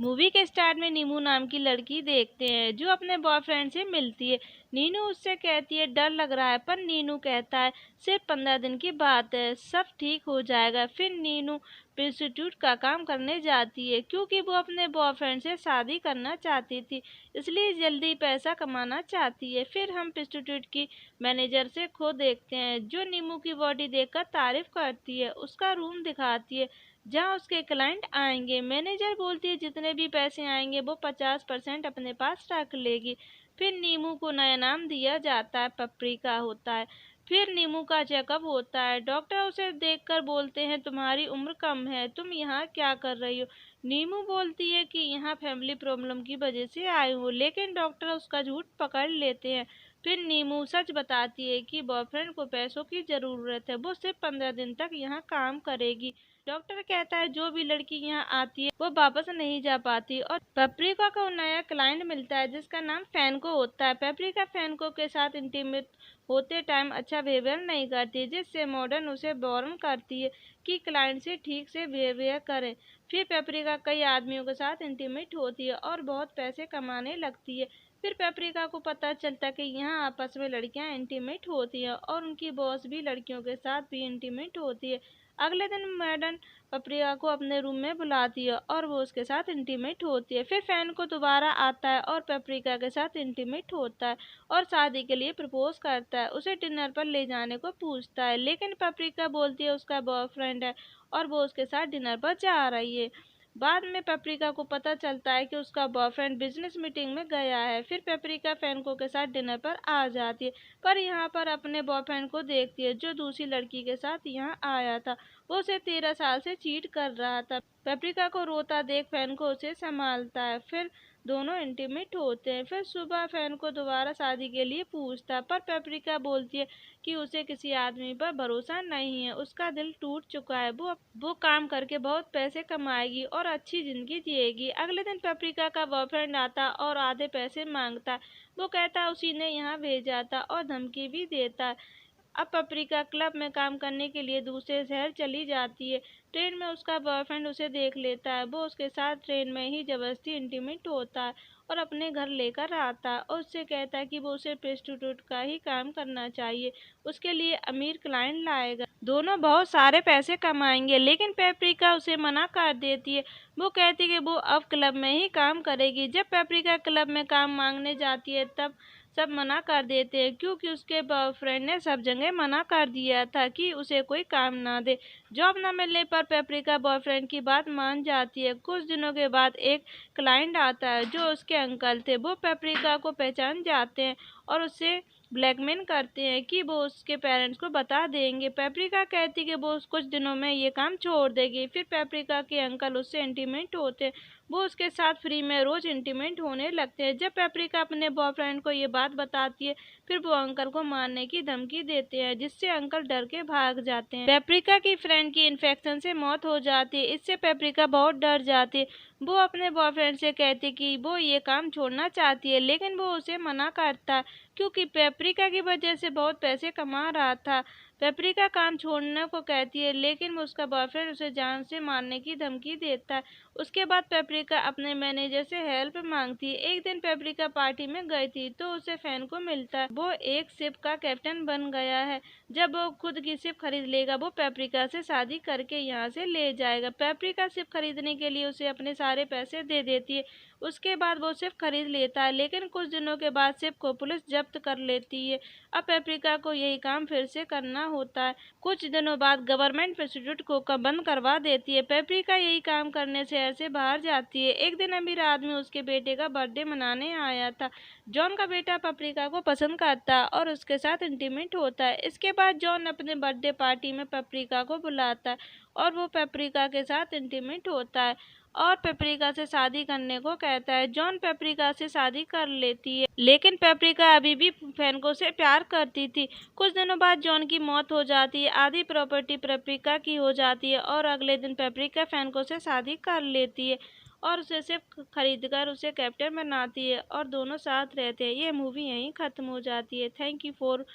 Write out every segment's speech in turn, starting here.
Movie के start में नीमू नाम की लड़की देखते हैं जो अपने बॉयफ्रेंड से मिलती है। नीनू उससे कहती है डर लग रहा है, पर नीनू कहता है सिर्फ 15 दिन की बात है, सब ठीक हो जाएगा। फिर नीनू इंस्टीट्यूट का काम करने जाती है क्योंकि वो अपने बॉयफ्रेंड से शादी करना चाहती थी, इसलिए जल्दी पैसा कमाना चाहती है। फिर हम इंस्टीट्यूट की मैनेजर से खो देखते हैं जो नीमू की बॉडी देखकर तारीफ करती है, उसका रूम दिखाती है जहाँ उसके क्लाइंट आएंगे। मैनेजर बोलती है जितने भी पैसे आएंगे वो 50% अपने पास रख लेगी। फिर नीमू को नया नाम दिया जाता है, पपरिका होता है। फिर नीमू का चेकअप होता है, डॉक्टर उसे देखकर बोलते हैं तुम्हारी उम्र कम है, तुम यहाँ क्या कर रही हो। नीमू बोलती है कि यहाँ फैमिली प्रॉब्लम की वजह से आई हूँ, लेकिन डॉक्टर उसका झूठ पकड़ लेते हैं। फिर नीमू सच बताती है कि बॉयफ्रेंड को पैसों की ज़रूरत है, वो सिर्फ 15 दिन तक यहाँ काम करेगी। डॉक्टर कहता है जो भी लड़की यहाँ आती है वो वापस नहीं जा पाती, और पेपरिका को नया क्लाइंट मिलता है जिसका नाम फैनको होता है। पेपरिका फैनको के साथ इंटीमेट होते टाइम अच्छा बिहेवियर नहीं करती, जिससे मॉडर्न उसे वार्न करती है कि क्लाइंट से ठीक से बिहेवियर करें। फिर पेपरिका कई आदमियों के साथ इंटीमेट होती है और बहुत पैसे कमाने लगती है। फिर पेपरिका को पता चलता है कि यहाँ आपस में लड़कियाँ इंटीमेट होती हैं और उनकी बॉस भी लड़कियों के साथ भी इंटीमेट होती है। अगले दिन मैडम पेपरिका को अपने रूम में बुलाती है और वो उसके साथ इंटीमेट होती है। फिर फैन को दोबारा आता है और पेपरिका के साथ इंटीमेट होता है और शादी के लिए प्रपोज करता है, उसे डिनर पर ले जाने को पूछता है, लेकिन पेपरिका बोलती है उसका बॉयफ्रेंड है और वो उसके साथ डिनर पर जा रही है। बाद में पेपरिका को पता चलता है कि उसका बॉयफ्रेंड बिजनेस मीटिंग में गया है। फिर पेपरिका फैनको के साथ डिनर पर आ जाती है, पर यहाँ पर अपने बॉयफ्रेंड को देखती है जो दूसरी लड़की के साथ यहाँ आया था। वो उसे 13 साल से चीट कर रहा था। पेपरिका को रोता देख फैनको उसे संभालता है, फिर दोनों इंटीमेट होते हैं। फिर सुबह फैनको दोबारा शादी के लिए पूछता है, पर पेपरिका बोलती है कि उसे किसी आदमी पर भरोसा नहीं है, उसका दिल टूट चुका है, वो काम करके बहुत पैसे कमाएगी और अच्छी जिंदगी जिएगी। अगले दिन पेपरिका का बॉयफ्रेंड आता और आधे पैसे मांगता। वो कहता उसी ने यहाँ भेजा था और धमकी भी देता है। अब पेपरिका क्लब में काम करने के लिए दूसरे शहर चली जाती है। ट्रेन में उसका बॉयफ्रेंड उसे देख लेता है, वो उसके साथ ट्रेन में ही जबरदस्ती इंटीमेट होता है और अपने घर लेकर आता है और उससे कहता है कि वो उसे प्रोस्टिट्यूट का ही काम करना चाहिए, उसके लिए अमीर क्लाइंट लाएगा, दोनों बहुत सारे पैसे कमाएंगे। लेकिन पेपरिका उसे मना कर देती है, वो कहती है कि वो अब क्लब में ही काम करेगी। जब पेपरिका क्लब में काम मांगने जाती है तब सब मना कर देते हैं क्योंकि उसके बॉयफ्रेंड ने सब जगह मना कर दिया था कि उसे कोई काम ना दे। जॉब न मिलने पर पेपरिका बॉयफ्रेंड की बात मान जाती है। कुछ दिनों के बाद एक क्लाइंट आता है जो उसके अंकल थे। वो पेपरिका को पहचान जाते हैं और उससे ब्लैकमेल करते हैं कि वो उसके पेरेंट्स को बता देंगे। पेपरिका कहती कि वो कुछ दिनों में ये काम छोड़ देगी। फिर पेपरिका के अंकल उससे इंटीमेट होते हैं, वो उसके साथ फ्री में रोज इंटीमेट होने लगते हैं। जब पेपरिका अपने बॉयफ्रेंड को ये बात बताती है फिर वो अंकल को मारने की धमकी देते हैं, जिससे अंकल डर के भाग जाते हैं। पेपरिका की फ्रेंड की इन्फेक्शन से मौत हो जाती है, इससे पेपरिका बहुत डर जाती है। वो अपने बॉयफ्रेंड से कहती कि वो ये काम छोड़ना चाहती है, लेकिन वो उसे मना करता है क्योंकि पेपरिका की वजह से बहुत पैसे कमा रहा था। पेपरिका काम छोड़ने को कहती है, लेकिन उसका बॉयफ्रेंड उसे जान से मारने की धमकी देता है। उसके बाद पेपरिका अपने मैनेजर से हेल्प मांगती है। एक दिन पेपरिका पार्टी में गई थी तो उसे फैन को मिलता है, वो एक शिप का कैप्टन बन गया है। जब वो खुद की शिप खरीद लेगा वो पेपरिका से शादी करके यहाँ से ले जाएगा। पेपरिका शिप खरीदने के लिए उसे अपने सारे पैसे दे देती है। उसके बाद वो शिप खरीद लेता है, लेकिन कुछ दिनों के बाद शिप को पुलिस जब्त कर लेती है। अब पेपरिका को यही काम फिर से करना होता है। कुछ दिनों बाद गवर्नमेंट प्रोस्टिट्यूट को बंद करवा देती है। पेपरिका यही काम करने शहर से बाहर जाती है। एक दिन अमीर आदमी उसके बेटे का बर्थडे मनाने आया था। जॉन का बेटा पेपरिका को पसंद करता है और उसके साथ इंटीमेट होता है। इसके बाद जॉन अपने बर्थडे पार्टी में पेपरिका को बुलाता है और वो पेपरिका के साथ इंटीमेट होता है और पेपरिका से शादी करने को कहता है। जॉन पेपरिका से शादी कर लेती है, लेकिन पेपरिका अभी भी फैनको से प्यार करती थी। कुछ दिनों बाद जॉन की मौत हो जाती है, आधी प्रॉपर्टी पेपरिका की हो जाती है और अगले दिन पेपरिका फैनको से शादी कर लेती है और उसे सिर्फ खरीदकर उसे कैप्टन बनाती है और दोनों साथ रहते हैं। ये मूवी यहीं ख़त्म हो जाती है। Thank you for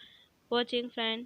watching friend.